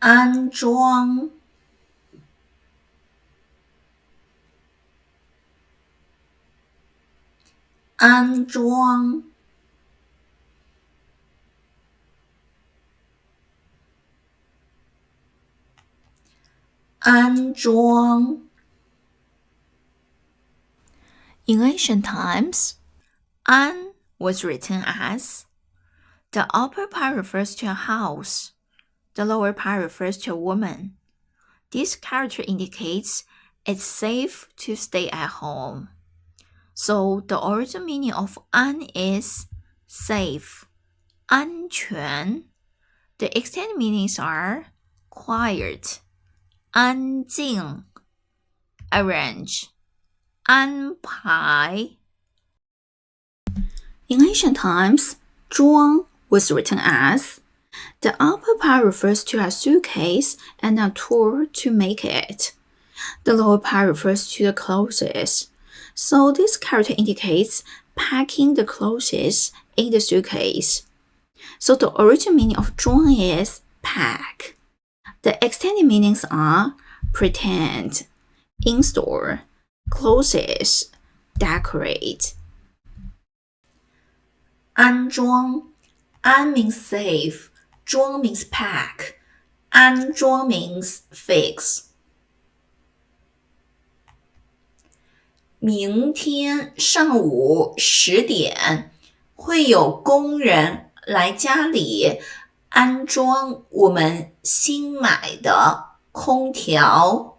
安装，安装，安装。In ancient times, an was written as the upper part refers to a house, the lower part refers to a woman. This character indicates it's safe to stay at home. So the original meaning of an is safe, 安全. The extended meanings are quiet, 安静, arrange, 安排. In ancient times, 装 was written as the upper part refers to a suitcase and a tool to make it. The lower part refers to the clothes. So this character indicates packing the clothes in the suitcase. So the original meaning of 装 is pack. The extended meanings are pretend, install, clothes, decorate. 安装，安 means safe, 装 means pack, 安装 means fix. 明天上午10点会有工人来家里安装我们新买的空调。